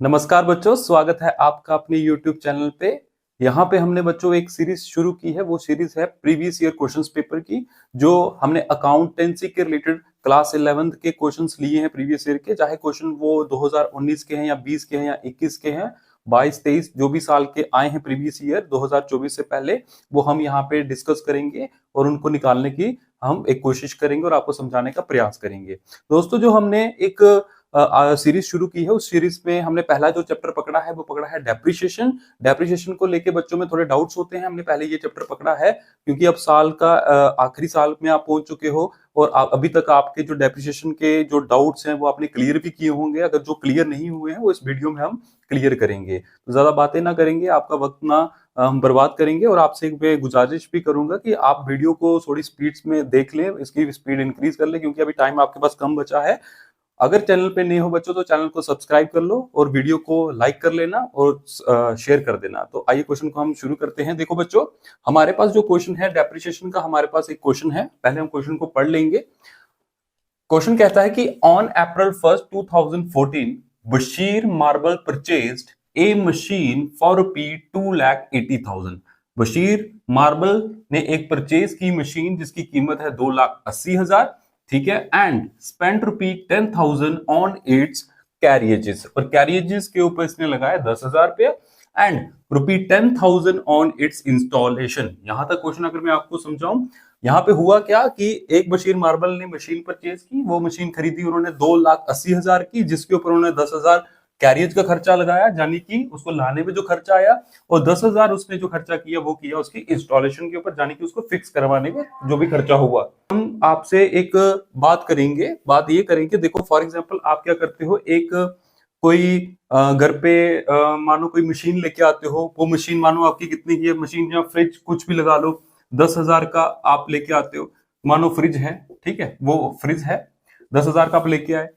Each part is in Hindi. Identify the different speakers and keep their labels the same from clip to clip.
Speaker 1: नमस्कार बच्चों, स्वागत है आपका अपने YouTube चैनल पे। यहाँ पे हमने बच्चों एक सीरीज शुरू की है। वो सीरीज है प्रीवियस ईयर क्वेश्चंस पेपर की, जो हमने अकाउंटेंसी के रिलेटेड क्लास 11th के क्वेश्चंस लिए हैं प्रीवियस ईयर के। चाहे क्वेश्चन वो 2019 के हैं या 20 के हैं या 21 के हैं, 22 23 जो भी साल के आए हैं प्रीवियस ईयर 2024 से पहले, वो हम यहाँ पे डिस्कस करेंगे और उनको निकालने की हम एक कोशिश करेंगे और आपको समझाने का प्रयास करेंगे। दोस्तों, जो हमने एक सीरीज शुरू की है, उस सीरीज में हमने पहला जो चैप्टर पकड़ा है वो पकड़ा है डेप्रिसिएशन। डेप्रिसिएशन को लेके बच्चों में थोड़े डाउट्स होते हैं। हमने पहले ये चैप्टर पकड़ा है क्योंकि अब साल का आखिरी साल में आप पहुंच चुके हो और अभी तक आपके जो डेप्रिसिएशन के जो डाउट्स हैं वो आपने क्लियर भी किए होंगे। अगर जो क्लियर नहीं हुए हैं वो इस वीडियो में हम क्लियर करेंगे। तो ज्यादा बातें ना करेंगे, आपका वक्त ना हम बर्बाद करेंगे। और आपसे एक गुजारिश भी करूंगा कि आप वीडियो को थोड़ी स्पीड में देख लें, इसकी स्पीड इंक्रीज कर लें क्योंकि अभी टाइम आपके पास कम बचा है। अगर चैनल पे नए हो बच्चों तो चैनल को सब्सक्राइब कर लो और वीडियो को लाइक कर लेना और शेयर कर देना। तो आइए क्वेश्चन को हम शुरू करते हैं। देखो बच्चों, हमारे पास जो क्वेश्चन है डेप्रिसिएशन का, हमारे पास एक क्वेश्चन है। पहले हम क्वेश्चन को पढ़ लेंगे। क्वेश्चन कहता है कि on April 1 2014 Bashir marble purchased A machine for ₹2,80,000। Bashir marble ने एक परचेज की मशीन जिसकी कीमत है 2,80,000, ठीक है, एंड स्पेंट ₹10,000 ऑन इट्स कैरियजेस। और कैरियजेस के ऊपर इसने लगाया 10,000 रुपया एंड ₹10,000 ऑन इट्स इंस्टॉलेशन। यहां तक क्वेश्चन अगर मैं आपको समझाऊं, यहाँ पे हुआ क्या कि एक बशीर मार्बल ने मशीन परचेज की, वो मशीन खरीदी उन्होंने 2,80,000 की, जिसके ऊपर उन्होंने 10,000 कैरियज का खर्चा लगाया, यानी कि उसको लाने में जो खर्चा आया, और 10,000 उसने जो खर्चा किया वो किया उसकी इंस्टॉलेशन के ऊपर, यानी कि उसको फिक्स करवाने में जो भी खर्चा हुआ। हम आपसे एक बात करेंगे, बात ये करेंगे, देखो फॉर एग्जांपल आप क्या करते हो, एक कोई घर पे मानो कोई मशीन लेके आते हो। वो मशीन मानो आपकी कितनी की है, मशीन या फ्रिज कुछ भी लगा लो, 10,000 का आप लेके आते हो। मानो फ्रिज है, ठीक है, वो फ्रिज है, 10,000 का आप लेके आए।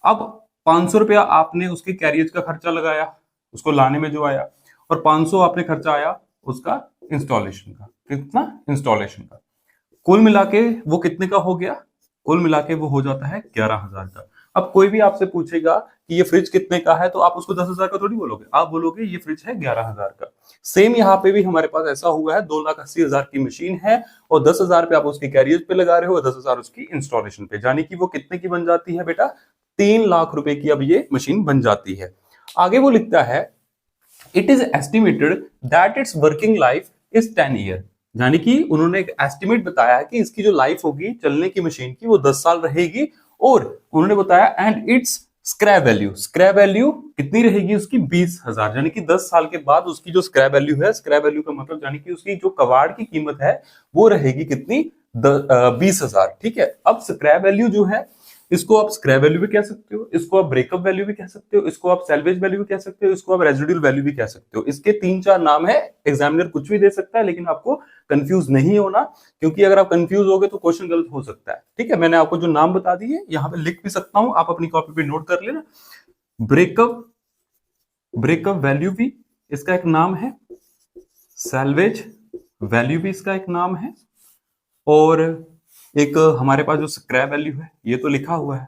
Speaker 1: अब 500 रुपया आपने उसके कैरियज का खर्चा लगाया, उसको लाने में जो आया, और 500 आपने खर्चा आया उसका इंस्टॉलेशन का। कितना? इंस्टॉलेशन का। कुल मिला के वो कितने का हो गया? कुल मिला के वो हो जाता है 11,000 का। अब कोई भी आपसे पूछेगा कि ये फ्रिज कितने का है, तो आप उसको 10,000 का थोड़ी बोलोगे, आप बोलोगे ये फ्रिज है 11,000 का। सेम यहाँ पे भी हमारे पास ऐसा हुआ है, 2,80,000 की मशीन है और 10,000 पे आप उसके कैरियर पे लगा रहे हो और 10,000 उसकी इंस्टॉलेशन पे, यानी कि वो कितने की बन जाती है बेटा? 3 लाख रुपए की अब ये मशीन बन जाती है। आगे वो लिखता है it is estimated that it's working life is 10 year, यानी कि उन्होंने एक एस्टिमेट बताया है कि इसकी जो लाइफ होगी चलने की मशीन की वो 10 साल रहेगी। और उन्होंने बताया and it's scrap value, scrap value कितनी रहेगी उसकी? 20,000, यानी कि 10 साल के बाद उसकी जो स्क्रैप वैल्यू है, स्क्रैप वैल्यू का मतलब यानी कि उसकी जो कबाड़ की कीमत है वो रहेगी कितनी? 20,000, ठीक है। अब स्क्रैप वैल्यू जो है, इसको आप स्क्रैप वैल्यू भी कह सकते हो, इसको आप ब्रेकअप वैल्यू भी कह सकते हो, इसको आप सैल्वेज वैल्यू भी कह सकते हो, इसको आप रेजिडुअल वैल्यू भी कह सकते हो। इसके 3-4 नाम है, एग्जामिनर कुछ भी दे सकता है, लेकिन आपको कंफ्यूज नहीं होना, क्योंकि अगर आप कंफ्यूज हो गए तो क्वेश्चन गलत हो सकता है, ठीक है। मैंने आपको जो नाम बता दिए यहाँ पे लिख भी सकता हूं, आप अपनी कॉपी पे नोट कर लेना। ब्रेकअप, ब्रेकअप वैल्यू भी इसका एक नाम है, सैल्वेज वैल्यू भी इसका एक नाम है, और एक हमारे पास जो स्क्रैप वैल्यू है ये तो लिखा हुआ है,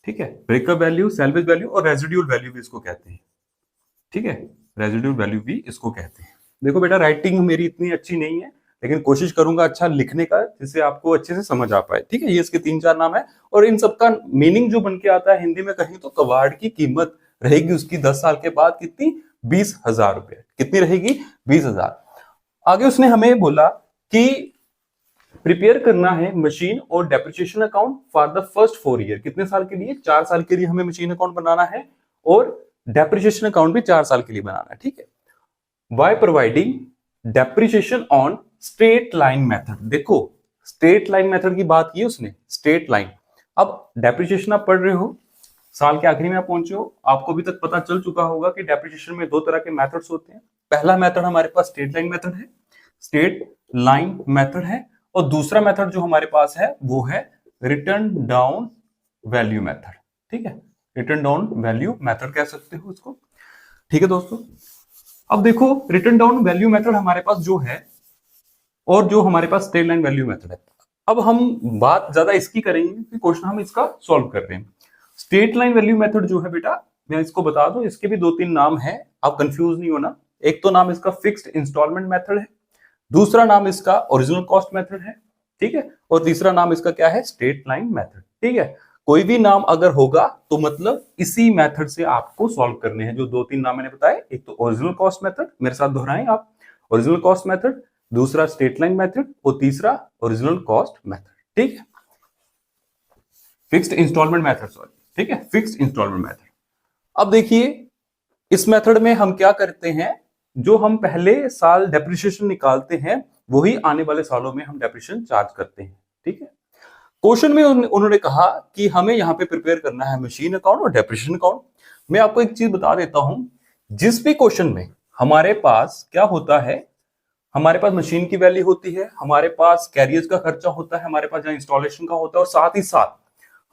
Speaker 1: ठीक है। ब्रेकअप वैल्यू, सैल्वेज वैल्यू और रेजिडुअल वैल्यू भी इसको कहते हैं, ठीक है। रेजिडुअल वैल्यू भी इसको कहते हैं। देखो बेटा, राइटिंग मेरी इतनी अच्छी नहीं है, लेकिन कोशिश करूंगा अच्छा लिखने का, जिससे आपको अच्छे से समझ आ पाए, ठीक है। ये इसके 3-4 नाम है और इन सबका मीनिंग जो बन के आता है हिंदी में कहीं तो कबाड़ की कीमत रहेगी उसकी 10 साल के बाद कितनी? 20,000 रुपए। कितनी रहेगी? 20,000। आगे उसने हमें बोला कि प्रिपेयर करना है मशीन और depreciation account for the first 4 year. कितने साल के लिए? 4 साल के लिए हमें मशीन अकाउंट बनाना है और डेप्रिसिएशन अकाउंट भी 4 साल के लिए बनाना है, ठीक है। By providing depreciation on straight line method. देखो, स्ट्रेट लाइन मेथड की बात की उसने, स्ट्रेट लाइन। अब डेप्रिसिएशन आप पढ़ रहे हो, साल के आखिरी में आप पहुंचे हो, आपको अभी तक पता चल चुका होगा कि डेप्रिसिएशन में 2 तरह के मेथड्स होते हैं। पहला मेथड हमारे पास स्ट्रेट लाइन मेथड है, स्ट्रेट लाइन मेथड है, और दूसरा मेथड जो हमारे पास है वो है रिटर्न डाउन वैल्यू मेथड, ठीक है। रिटर्न डाउन वैल्यू मेथड कह सकते हो इसको, ठीक है दोस्तों। अब देखो, रिटर्न डाउन वैल्यू मेथड हमारे पास जो है और जो हमारे पास स्ट्रेट लाइन वैल्यू मेथड है, अब हम बात ज्यादा इसकी करेंगे कि क्वेश्चन हम इसका सॉल्व कर रहे हैं। स्ट्रेट लाइन वैल्यू मेथड जो है बेटा, मैं इसको बता दूं, इसके भी 2-3 नाम हैं, आप कंफ्यूज नहीं होना। एक तो नाम इसका फिक्स्ड इंस्टॉलमेंट मेथड है, दूसरा नाम इसका ओरिजिनल कॉस्ट मेथड है, ठीक है, और तीसरा नाम इसका क्या है, स्ट्रेट लाइन मेथड, ठीक है। कोई भी नाम अगर होगा तो मतलब इसी मेथड से आपको सॉल्व करने हैं। जो 2-3 नाम मैंने बताए, एक तो ओरिजिनल कॉस्ट मेथड, मेरे साथ दोहराएं आप, ओरिजिनल कॉस्ट मेथड, दूसरा स्ट्रेट लाइन मेथड और तीसरा ओरिजिनल कॉस्ट मेथड, ठीक है, फिक्स्ड इंस्टॉलमेंट मेथड, सॉरी, ठीक है, फिक्स्ड इंस्टॉलमेंट मेथड। अब देखिए इस मेथड में हम क्या करते हैं, जो हम पहले साल डेप्रिसिएशन निकालते हैं वही आने वाले सालों में हम डेप्रिसिएशन चार्ज करते हैं, ठीक है। क्वेश्चन में उन्होंने कहा कि हमें यहाँ पे प्रिपेयर करना है मशीन अकाउंट और डेप्रिसिएशन अकाउंट। मैं आपको एक चीज बता देता हूं, जिस भी क्वेश्चन में हमारे पास क्या होता है, हमारे पास मशीन की वैल्यू होती है, हमारे पास कैरियर्स का खर्चा होता है, हमारे पास जहां इंस्टॉलेशन का होता है, और साथ ही साथ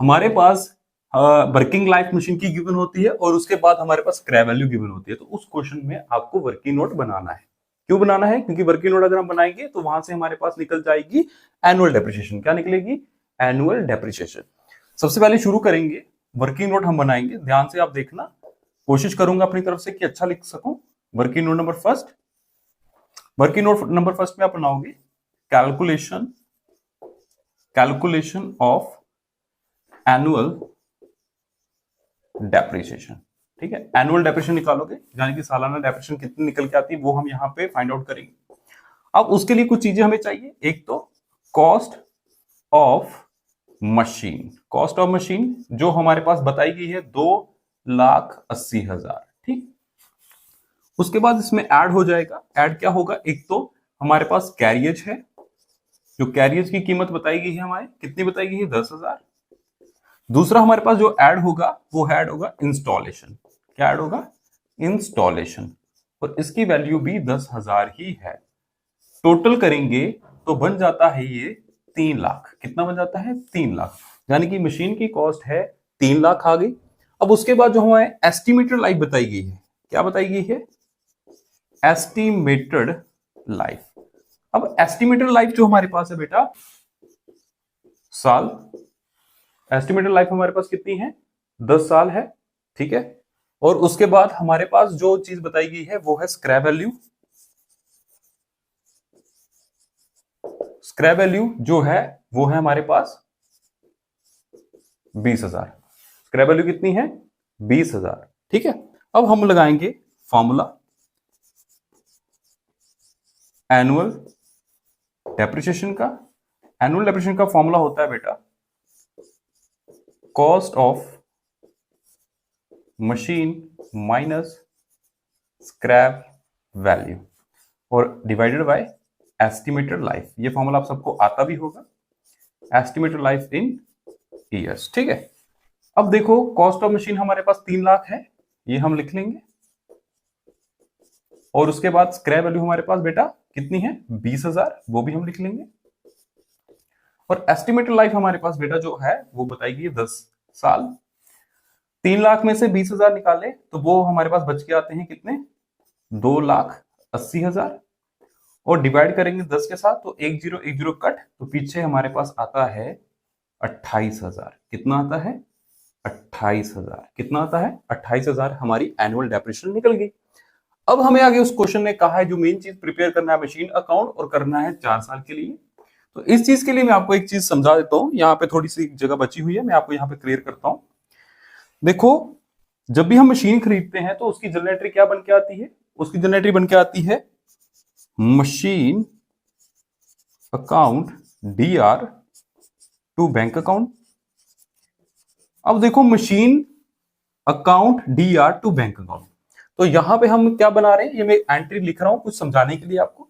Speaker 1: हमारे पास वर्किंग लाइफ मशीन की गिवन होती है, और उसके बाद हमारे पास स्क्रैप वैल्यू गिवन होती है। तो उस क्वेश्चन में आपको वर्किंग नोट बनाना है। क्यों बनाना है? क्योंकि वर्किंग नोट अगर हम बनाएंगे तो वहां से हमारे पास निकल जाएगी एनुअल डेप्रिसिएशन। क्या निकलेगी? Annual depreciation. सबसे पहले शुरू करेंगे, वर्किंग नोट हम बनाएंगे, ध्यान से आप देखना, कोशिश करूंगा अपनी तरफ से कि अच्छा लिख सकूं। Working note number first, working note number first में आप बनाओगे कैलकुलेशन ऑफ एनुअल डेप्रिसिएशन, ठीक है। एनुअल डेप्रिसिएशन निकालोगे, यानी कि सालाना डेप्रिसिएशन कितनी निकल के आती है वो हम यहाँ पे फाइंड आउट करेंगे। अब उसके लिए कुछ चीजें हमें चाहिए, एक तो cost of machine, cost of machine जो हमारे पास बताई गई है 2,80,000, ठीक। उसके बाद इसमें ऐड हो जाएगा, ऐड क्या होगा, एक तो हमारे पास कैरियज है, जो कैरियज की कीमत बताई गई है हमारे, कितनी बताई गई है, 10,000। दूसरा हमारे पास जो ऐड होगा वो ऐड होगा इंस्टॉलेशन। क्या ऐड होगा? इंस्टॉलेशन, और इसकी वैल्यू भी 10,000 ही है। टोटल करेंगे तो बन जाता है ये 3 लाख। कितना बन जाता है? 3 लाख, यानी कि मशीन की कॉस्ट है 3 लाख आ गई। अब उसके बाद जो हमारे एस्टिमेटेड लाइफ बताई गई है, क्या बताई गई है? Estimated life. अब एस्टिमेटेड लाइफ जो हमारे पास है बेटा, साल, एस्टिमेटेड लाइफ हमारे पास कितनी है? 10 साल है, ठीक है। और उसके बाद हमारे पास जो चीज बताई गई है वो है स्क्रैप वैल्यू। स्क्रैप वैल्यू जो है वो है हमारे पास 20,000। स्क्रैप वैल्यू कितनी है? 20,000, ठीक है। अब हम लगाएंगे फॉर्मूला एनुअल डेप्रिसिएशन का। एनुअल डेप्रिसिएशन का फॉर्मूला होता है बेटा cost of machine minus scrap value और डिवाइडेड बाय एस्टिमेटेड लाइफ। ये फॉर्मूला आप सबको आता भी होगा, एस्टिमेटेड लाइफ इन ईयर्स, ठीक है। अब देखो कॉस्ट ऑफ मशीन हमारे पास 3 लाख है, ये हम लिख लेंगे, और उसके बाद स्क्रैप वैल्यू हमारे पास बेटा कितनी है? 20,000, वो भी हम लिख लेंगे। और एस्टिमेटेड लाइफ हमारे पास बेटा जो है वो बताएगी 10 साल। 3 लाख में से 20,000 निकाले तो वो हमारे पास बच के आते हैं कितने? 2,80,000, और डिवाइड करेंगे 10 के साथ तो 1010 कट, तो पीछे हमारे पास आता है 28,000। कितना आता है? 28,000। कितना आता है? 28,000 हमारी एनुअल डेप्रिसिएशन निकल गई। अब हमें आगे उस क्वेश्चन ने कहा है जो मेन चीज प्रिपेयर करना है मशीन अकाउंट, और करना है 4 साल के लिए। तो इस चीज के लिए मैं आपको एक चीज समझा देता हूं, यहाँ पे थोड़ी सी जगह बची हुई है, मैं आपको यहाँ पे क्लियर करता हूं। देखो जब भी हम मशीन खरीदते हैं तो उसकी जनरेटरी क्या बन के आती है? उसकी जनरेटरी बन के आती है machine account DR to bank account. अब देखो machine account DR to bank account, तो यहां पे हम क्या बना रहे हैं, ये मैं एंट्री लिख रहा हूं कुछ समझाने के लिए आपको।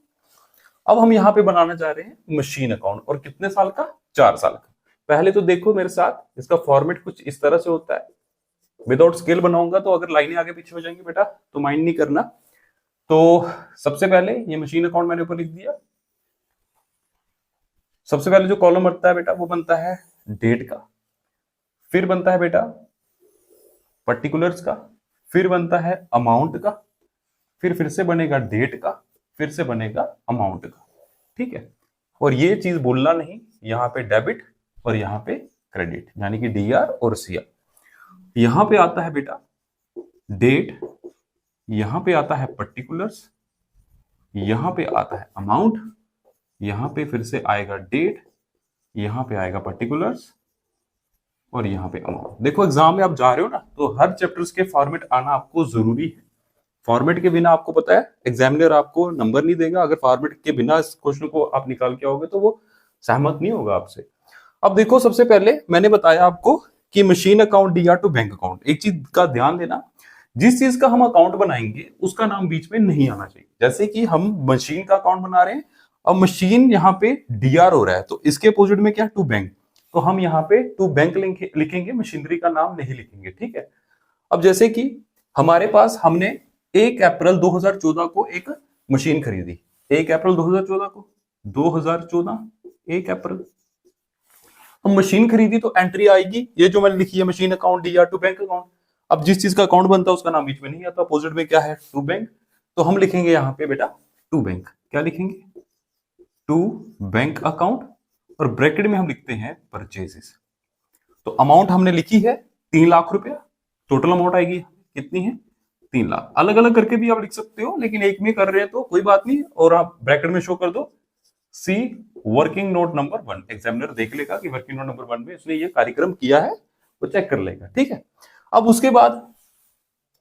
Speaker 1: अब हम यहां पे बनाना चाह रहे हैं मशीन अकाउंट, और कितने साल का? 4 साल का। पहले तो देखो मेरे साथ, इसका फॉर्मेट कुछ इस तरह से होता है। विदाउट स्केल बनाऊंगा तो अगर लाइनें आगे पीछे हो जाएंगी बेटा तो माइंड नहीं करना। तो सबसे पहले ये मशीन अकाउंट मैंने ऊपर लिख दिया। सबसे पहले जो कॉलम बनता है बेटा वो बनता है डेट का, फिर बनता है बेटा पर्टिकुलर्स का, फिर बनता है अमाउंट का, फिर से बनेगा डेट का, फिर से बनेगा अमाउंट का, ठीक है। और ये चीज बोलना नहीं, यहाँ पे डेबिट और यहाँ पे क्रेडिट, यानी कि DR और CR। यहां पे आता है बेटा डेट, यहां पे आता है पर्टिकुलर्स, यहां पे आता है अमाउंट, यहां पे फिर से आएगा डेट, यहां पे आएगा पर्टिकुलर्स और यहाँ पे अमाउंट। देखो एग्जाम में आप जा रहे हो ना, तो हर चैप्टर्स के फॉर्मेट आना आपको जरूरी है। फॉर्मेट के बिना आपको पता है एग्जामिनर आपको नंबर नहीं देगा। अगर फॉर्मेट के बिना इस क्वेश्चन को आप निकाल के आओगे तो वो सहमत नहीं होगा आपसे। अब देखो सबसे पहले मैंने बताया आपको कि machine account DR to bank account. एक चीज का ध्यान देना, जिस चीज का हम अकाउंट बनाएंगे उसका नाम बीच में नहीं आना चाहिए। जैसे कि हम मशीन का अकाउंट बना रहे हैं, अब मशीन यहाँ पे डीआर हो रहा है, तो इसके अपोजिट में क्या, टू बैंक, तो हम यहाँ पे टू बैंक लिखेंगे, मशीनरी का नाम नहीं लिखेंगे। ठीक है। अब जैसे कि हमारे पास हमने 1 अप्रैल 2014 को एक मशीन खरीदी, 1 अप्रैल 2014 को, 2014 1 अप्रैल हम मशीन खरीदी, तो एंट्री आएगी ये जो मैंने लिखी है, machine account DR to bank account. अब जिस चीज का अकाउंट बनता है उसका नाम बीच में नहीं आता, अपोजिट में क्या है, टू बैंक, तो हम लिखेंगे यहाँ पे बेटा टू बैंक। क्या लिखेंगे, टू बैंक अकाउंट, और ब्रैकेट में हम लिखते हैं परचेजेस। तो अमाउंट हमने लिखी है 3 लाख रुपया, टोटल अमाउंट आएगी कितनी है, 3 लाख। अलग अलग करके भी आप लिख सकते हो, लेकिन एक में कर रहे हैं तो कोई बात नहीं, और आप ब्रैकेट में शो कर दो सी वर्किंग नोट नंबर 1। एग्जामिनर देख लेगा कि वर्किंग नोट नंबर 1 में उसने ये कार्यक्रम किया है, वो चेक कर लेगा। ठीक है। अब उसके बाद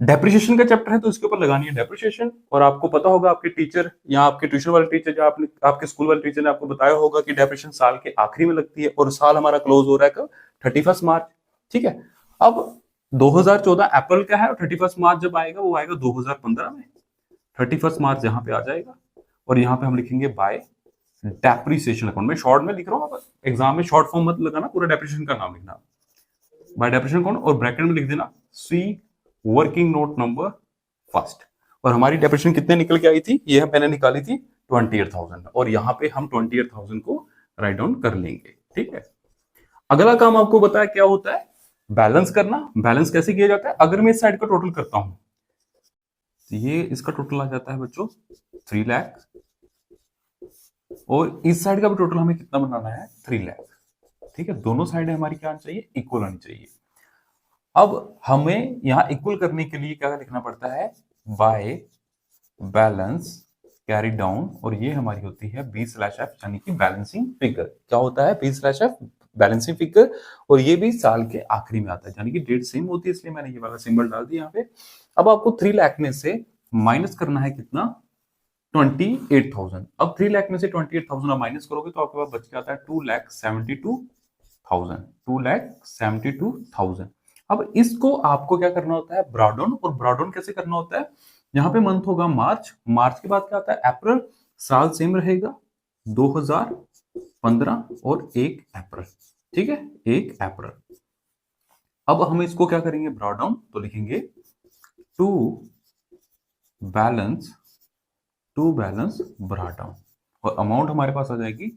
Speaker 1: डेप्रिसिएशन का चैप्टर है, तो इसके ऊपर लगानी है डेप्रिसिएशन। और आपको पता होगा आपके टीचर या आपके ट्यूशन वाले टीचर या आपके स्कूल वाले टीचर ने आपको बताया होगा कि डेप्रिसिएशन साल के आखिरी में लगती है, और साल हमारा क्लोज हो रहा है कब, 31 मार्च। ठीक है। अब 2014 अप्रैल का है, और 31 मार्च जब आएगा वो आएगा 2015 में, 31 मार्च यहाँ पे आ जाएगा, और यहाँ पे हम लिखेंगे बाय डेप्रिसिएशन अकाउंट। मैं शॉर्ट में लिख रहा हूँ, एग्जाम में शॉर्ट फॉर्म मत लगाना, पूरा डेप्रिसिएशन का नाम लिखना, बाय डेप्रिसिएशन अकाउंट, और ब्रैकेट में लिख देना सी वर्किंग नोट नंबर फर्स्ट। और हमारी डेप्रिसिएशन कितने निकल के आई थी, ये मैंने निकाली थी 28,000, और यहाँ पे हम 28,000 को राइट डाउन कर लेंगे। ठीक है। अगला काम आपको बताया क्या होता है, बैलेंस करना। बैलेंस कैसे किया जाता है, अगर मैं इस साइड का टोटल करता हूं तो ये इसका टोटल आ जाता है बच्चों 3 लाख, और इस साइड का भी टोटल हमें कितना बनाना है, 3 लाख। ठीक है। दोनों साइड हमारी क्या आनी चाहिए, इक्वल आनी चाहिए। अब हमें यहां इक्वल करने के लिए क्या लिखना पड़ता है, बाय बैलेंस कैरी डाउन, और ये हमारी होती है B/F, यानी कि बैलेंसिंग फिगर। क्या होता है B/F, बैलेंसिंग फिगर, और ये भी साल के आखिरी में आता है, यानी कि डेट सेम होती है, इसलिए मैंने ये वाला सिंबल डाल दिया यहाँ पे। अब आपको 3 लाख में से माइनस करना है कितना, 28,000। अब 3 लाख में से 28,000 आप माइनस करोगे तो आपके पास बच के आता है 2,72,000, 2,72,000। अब इसको आपको क्या करना होता है, ब्रॉडाउन। और ब्रॉडाउन कैसे करना होता है, यहाँ पे मंथ होगा मार्च, मार्च के बाद क्या आता है अप्रैल, साल सेम रहेगा 2015 और 1 अप्रैल। ठीक है, 1 अप्रैल। अब हम इसको क्या करेंगे, ब्रॉडाउन, तो लिखेंगे टू बैलेंस ब्रॉडाउन, और अमाउंट हमारे पास आ जाएगी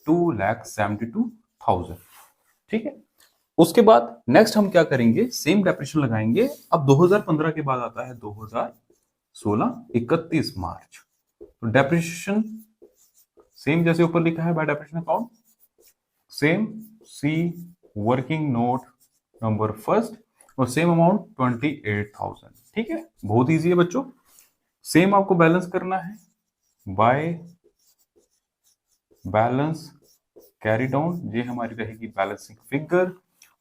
Speaker 1: 2,72,000। ठीक है। उसके बाद नेक्स्ट हम क्या करेंगे, सेम डेप्रिसिएशन लगाएंगे। अब 2015 के बाद आता है 2016 31 मार्च, तो डेप्रिसिएशन सेम जैसे ऊपर लिखा है by depreciation account, same see working note number first, और सेम अमाउंट 28,000। ठीक है, बहुत इजी है बच्चों। सेम आपको बैलेंस करना है बाय बैलेंस कैरी डाउन, ये हमारी रहेगी बैलेंसिंग फिगर,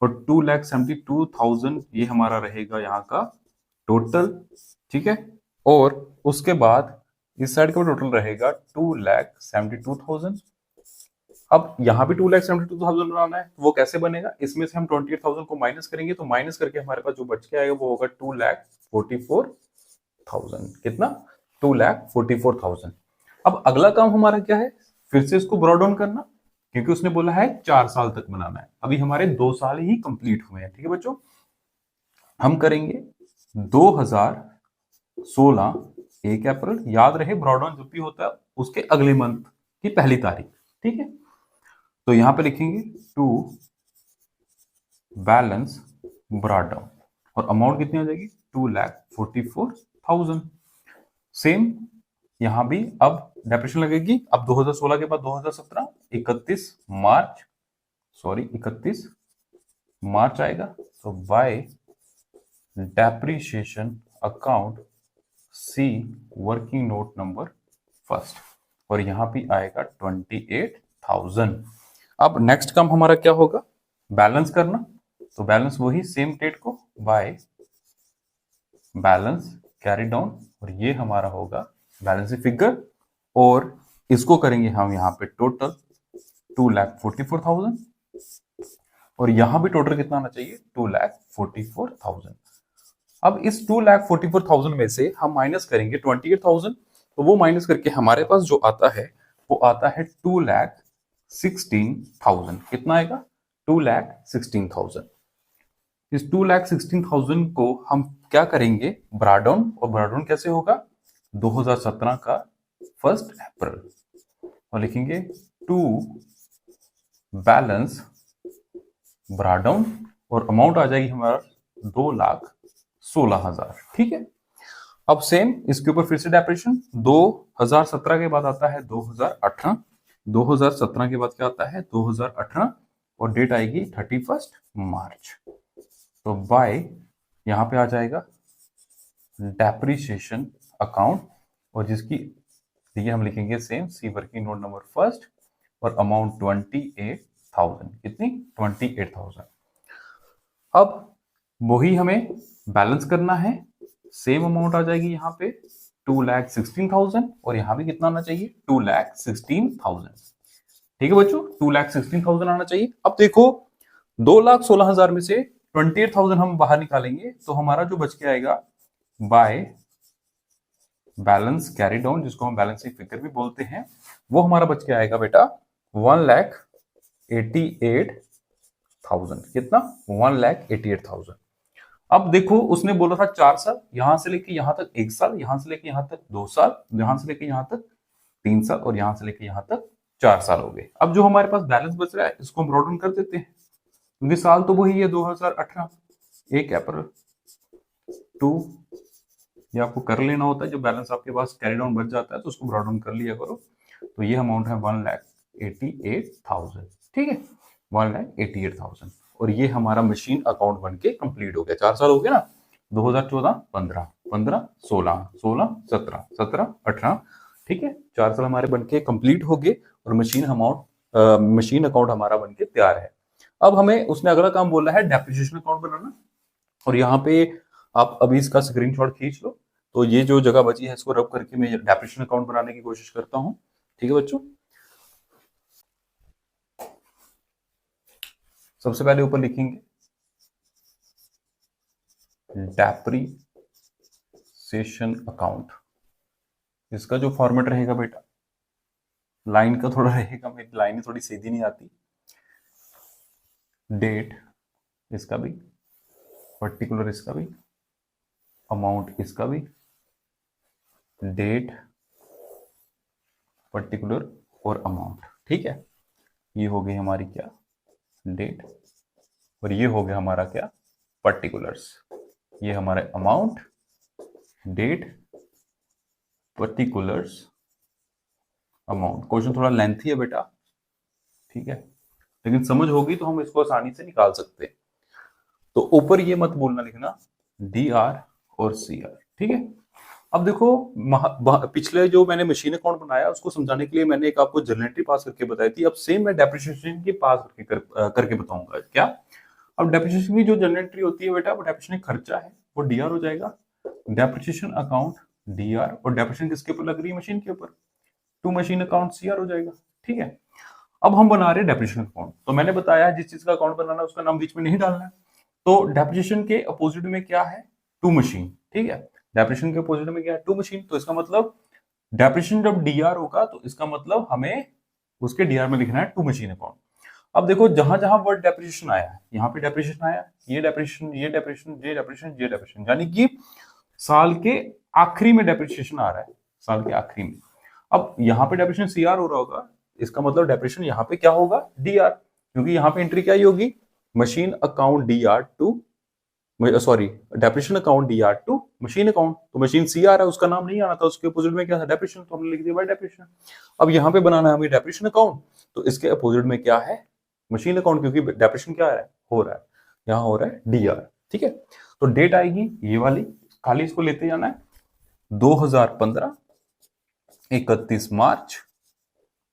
Speaker 1: और 2,72,000 ये हमारा रहेगा यहाँ का टोटल। ठीक है, और उसके बाद इस साइड का टोटल रहेगा 2,72,000। अब यहाँ भी 2,72,000 बनाना है, तो वो कैसे बनेगा, इसमें से हम 28,000 को माइनस करेंगे, तो माइनस करके हमारे पास जो बच के आएगा वो होगा 2,44,000। कितना, 2,44,000। अब अगला काम हमारा क्या है, फिर से इसको ब्रॉड डाउन करना, क्योंकि उसने बोला है 4 साल तक बनाना है। अभी हमारे 2 साल ही कंप्लीट हुए हैं। ठीक है बच्चों, हम करेंगे 2016 1 अप्रैल। याद रहे ब्रॉड डाउन जब भी होता है उसके अगले मंथ की पहली तारीख। ठीक है, तो यहां पे लिखेंगे टू बैलेंस ब्रॉड डाउन, और अमाउंट कितनी आ जाएगी 2,44,000। सेम यहां भी अब डेप्रिसिएशन लगेगी। अब 2016 के बाद 2017 31 मार्च आएगा, तो by depreciation account see working note number first, और यहाँ पे आएगा 28,000। अब नेक्स्ट काम हमारा क्या होगा, बैलेंस करना। तो बैलेंस वही सेम डेट को बाय बैलेंस कैरी डाउन, और ये हमारा होगा बैलेंस फिगर, और इसको करेंगे हम यहाँ पे टोटल 2,44,000, और यहां भी टोटल कितना आना चाहिए 2,44,000। अब इस 2,44,000 में से हम माइनस करेंगे 28,000, तो वो माइनस करके हमारे पास जो आता है वो आता है 2,16,000। कितना आएगा 2,16,000। इस 2,16,000 को हम क्या करेंगे ब्राडाउन, और ब्राडाउन कैसे होगा 2017 का 1 अप्रैल, और लिखेंगे टू बैलेंस ब्राडाउन, और अमाउंट आ जाएगी हमारा 2,16,000। ठीक है। अब सेम इसके ऊपर फिर से डेप्रिसिएशन 2017 के बाद आता है 2018, 2017 के बाद क्या आता है 2018, और डेट आएगी 31 मार्च। तो बाय यहां पे आ जाएगा डेप्रिसिएशन अकाउंट, और जिसकी ये हम लिखेंगे same see working note number first, और अमाउंट 28,000। कितनी 28,000। अब वही हमें बैलेंस करना है, सेम अमाउंट आ जाएगी यहाँ पे 2,16,000, और यहाँ भी कितना आना चाहिए 2,16,000। ठीक है बच्चों, 2,16,000 आना चाहिए। अब देखो 2,16,000 में से 28,000 हम बाहर निकालेंगे, तो हमारा जो बच के आएगा बाय बैलेंस कैरी डाउन, जिसको हम बैलेंसिंग फिगर भी बोलते हैं, वो हमारा बच के आएगा बेटा 1,88,000। कितना 1,88,000। अब देखो उसने बोला था 4 साल, यहां से लेके यहां तक 1 साल, यहां से लेके यहां तक 2 साल, यहां से लेके यहां तक 3 साल, और यहां से लेके यहां तक 4 साल हो गए। अब जो हमारे पास बैलेंस बच रहा है इसको हम ब्रॉड डाउन कर देते हैं, क्योंकि साल तो वही है 2018, 1 अप्रैल 2, ये आपको कर लेना होता है। जब बैलेंस आपके पास कैरी डाउन बच जाता है तो उसको ब्रॉड डाउन कर लिया करो। तो ये अमाउंट है 1,88,000। ठीक है 1,88,000, और ये हमारा मशीन अकाउंट बन के कंप्लीट हो गया। 4 साल हो गया ना, 2014, 15, 15, 16, 16, 17, 17, 18। ठीक है 4 साल हमारे बन के कंप्लीट हो गए, और मशीन अकाउंट हमारा बन के तैयार है। अब हमें उसने अगला काम बोला है डेप्रिसिएशन अकाउंट बनाना, और यहाँ पे आप अभी इसका स्क्रीनशॉट खींच लो। तो ये जो जगह बची है इसको रब करके मैं डेप्रिसिएशन अकाउंट बनाने की कोशिश करता हूँ। ठीक है बच्चों, सबसे पहले ऊपर लिखेंगे डेप्रिसिएशन अकाउंट। इसका जो फॉर्मेट रहेगा बेटा, लाइन का थोड़ा रहेगा, मेरी लाइन थोड़ी सीधी नहीं आती। डेट इसका भी, पर्टिकुलर इसका भी, अमाउंट इसका भी, डेट पर्टिकुलर और अमाउंट। ठीक है, ये हो गई हमारी क्या डेट, और ये हो गया हमारा क्या पर्टिकुलर्स। ये हमारा amount, date, particulars, amount. Question थोड़ा लेंथी है बेटा, ठीक है, लेकिन समझ होगी तो हम इसको आसानी से निकाल सकते हैं। तो ऊपर ये मत बोलना लिखना DR और CR। ठीक है, अब देखो पिछले जो मैंने मशीन अकाउंट बनाया उसको समझाने के लिए मैंने एक आपको जर्नल एंट्री पास करके बताई थी। अब सेम मैं डेप्रिसिएशन की पास करके बताऊंगा। क्या, अब डेप्रिसिएशन की जो जर्नल एंट्री होती है बेटा, वो डेप्रिसिएशन खर्चा है, वो DR हो जाएगा। डेप्रिसिएशन अकाउंट DR, और डेप्रिसिएशन किसके ऊपर लग रही है मशीन के ऊपर, टू मशीन अकाउंट CR हो जाएगा। ठीक है, अब हम बना रहे हैं डेप्रिसिएशन अकाउंट। तो मैंने बताया जिस चीज का अकाउंट बनाना है उसका नाम बीच में नहीं डालना है। तो डेप्रिसिएशन के अपोजिट में क्या है, टू मशीन। ठीक है, डेप्रिसिएशन के अपोजिट में क्या है, टू मशीन। तो इसका मतलब डेप्रिसिएशन जब DR होगा तो इसका मतलब हमें उसके DR में लिखना है टू मशीन अकाउंट। अब देखो जहां जहां वर्ड डेप्रिसिएशन आया, यहाँ पे डेप्रिसिएशन आया, ये डेप्रिसिएशन, ये डेप्रिसिएशन, ये डेप्रिसिएशन, ये डेप्रिसिएशन, यानी कि साल के आखिरी में डेप्रिसिएशन आ रहा है, साल के आखिरी में। अब यहाँ पे डेप्रिसिएशन CR हो रहा होगा, इसका मतलब डेप्रिसिएशन यहाँ पे क्या होगा DR, क्योंकि यहाँ पे एंट्री क्या ही होगी machine account DR to, sorry depreciation account DR to machine account. तो मशीन CR है, उसका नाम नहीं आना था, उसके अपोजिट में क्या था डेप्रिसिएशन, तो हमने लिख दिया भाई डेप्रिसिएशन। अब यहाँ पे बनाना है हमें डेप्रिसिएशन अकाउंट, तो इसके अपोजिट में क्या है मशीन अकाउंट, क्योंकि डेप्रिसिएशन क्या हो रहा है यहाँ हो रहा है DR। ठीक है, तो डेट आएगी ये वाली, खाली इसको लेते जाना है 2015 31 मार्च,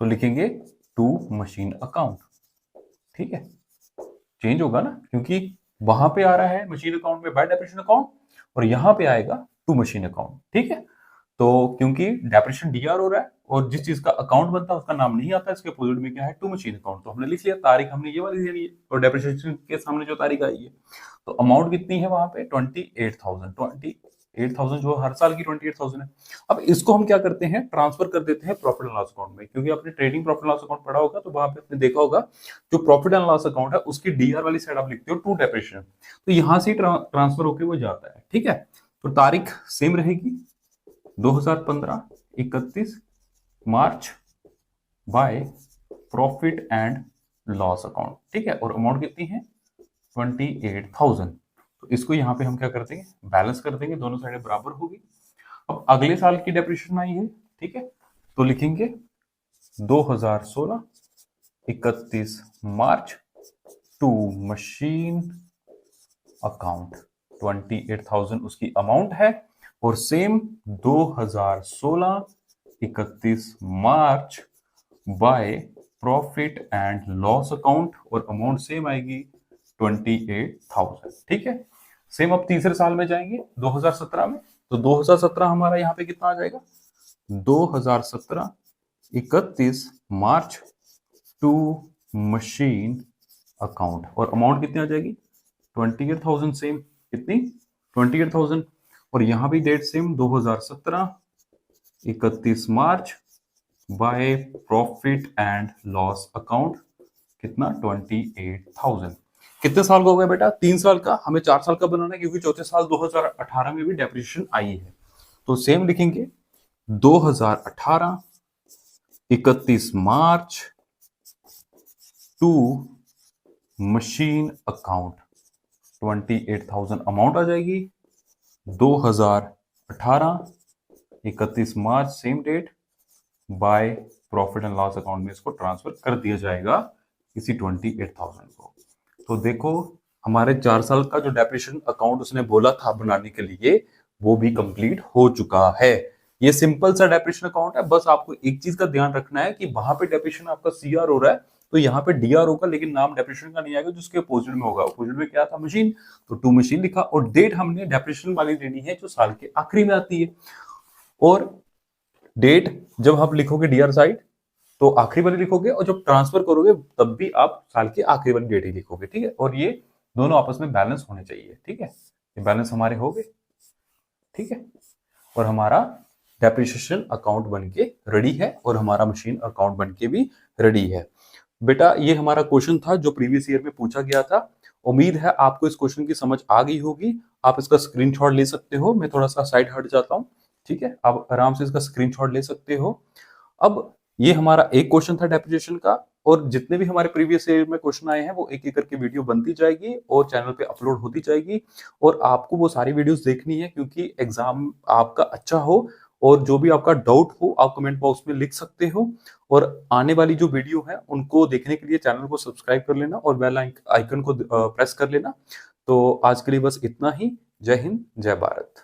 Speaker 1: तो लिखेंगे टू मशीन अकाउंट। ठीक है, चेंज होगा ना, क्योंकि वहां पे आ रहा है मशीन अकाउंट में बाय डेप्रिसिएशन अकाउंट और यहां पे आएगा टू मशीन अकाउंट। ठीक है, तो क्योंकि डेप्रिसिएशन डीआर हो रहा है और जिस चीज का अकाउंट बनता है उसका नाम नहीं आता, इसके अपोजिट में क्या है, टू मशीन अकाउंट। तो हमने लिख लिया, तारीख हमने ये वाली देनी है और डेप्रिसिएशन के सामने जो तारीख आई है, तो अमाउंट कितनी है वहां पे 28,000 जो हर साल की 28,000 है। अब इसको हम क्या करते हैं, ट्रांसफर कर देते हैं प्रॉफिट एंड लॉस अकाउंट में, क्योंकि आपने trading profit and loss account पढ़ा होगा, तो वहां पे आपने देखा होगा जो प्रॉफिट एंड लॉस अकाउंट है उसकी डीआर वाली साइड आप लिखते हो टू डेप्रिसिएशन, तो यहां से ट्रांसफर होकर वो जाता है। ठीक है, तो तारीख सेम रहेगी 2015 31 March by profit and loss account. ठीक है, और अमाउंट कितनी है 28,000। तो इसको यहां पे हम क्या कर देंगे, बैलेंस कर देंगे, दोनों साइडें बराबर होगी। अब अगले साल की डेप्रिसिएशन आई है, ठीक है, तो लिखेंगे 2016 31 मार्च टू मशीन अकाउंट 28,000 उसकी अमाउंट है, और same 2016 31 March by profit and loss account और अमाउंट सेम आएगी 28,000। ठीक है, सेम अब तीसरे साल में जाएंगे 2017 में, तो 2017 हमारा यहाँ पे कितना आ जाएगा 2017 31 मार्च टू मशीन अकाउंट और अमाउंट कितनी आ जाएगी 28,000 सेम, कितनी 28,000, और यहां भी date same 2017 31 March by profit and loss account कितना 28,000। कितने साल का हो गया बेटा, 3 साल का, हमें 4 साल का बनाना है क्योंकि चौथे साल 2018 में भी डेप्रिसिएशन आई है। तो सेम लिखेंगे 2018 31 March to machine account 28,000 amount आ जाएगी, 2018 31 March same date by profit and loss account में इसको ट्रांसफर कर दिया जाएगा इसी 28,000 को। तो देखो हमारे 4 साल का जो डेप्रिसिएशन अकाउंट उसने बोला था बनाने के लिए वो भी कंप्लीट हो चुका है। ये सिंपल सा डेप्रिसिएशन अकाउंट है, बस आपको एक चीज का ध्यान रखना है कि वहां पे डेप्रिसिएशन आपका सीआर हो रहा है तो यहाँ पे डीआर होगा, लेकिन नाम डेप्रिसिएशन का नहीं आएगा, जिसके अपोजिट में होगा। अपोजिट में क्या था मशीन, तो टू मशीन लिखा, और डेट हमने डेप्रिसिएशन वाली देनी है जो साल के आखिरी में आती है, और डेट जब आप लिखोगे डीआर साइड तो आखिरी वाली लिखोगे, और जब ट्रांसफर करोगे तब भी आप साल की आखिरी वाली डेट ही लिखोगे। ठीक है, और ये दोनों आपस में बैलेंस होने चाहिए। ठीक है, ये बैलेंस हमारे हो गए। ठीक है, और हमारा डेप्रिसिएशन अकाउंट बनके रेडी है और हमारा मशीन अकाउंट बनके भी रेडी है। बेटा ये हमारा क्वेश्चन था जो प्रीवियस ईयर में पूछा गया था। उम्मीद है आपको इस क्वेश्चन की समझ आ गई होगी। आप इसका स्क्रीनशॉट ले सकते हो, मैं थोड़ा सा साइड हट जाता हूँ। ठीक है, आप आराम से इसका स्क्रीनशॉट ले सकते हो। अब ये हमारा एक क्वेश्चन था डेप्रिसिएशन का, और जितने भी हमारे प्रीवियस ईयर में क्वेश्चन आए हैं वो एक एक करके वीडियो बनती जाएगी और चैनल पे अपलोड होती जाएगी, और आपको वो सारी वीडियोस देखनी है क्योंकि एग्जाम आपका अच्छा हो, और जो भी आपका डाउट हो आप कमेंट बॉक्स में लिख सकते हो। और आने वाली जो वीडियो है उनको देखने के लिए चैनल को सब्सक्राइब कर लेना और बेल आइकन को प्रेस कर लेना। तो आज के लिए बस इतना ही। जय हिंद, जय भारत।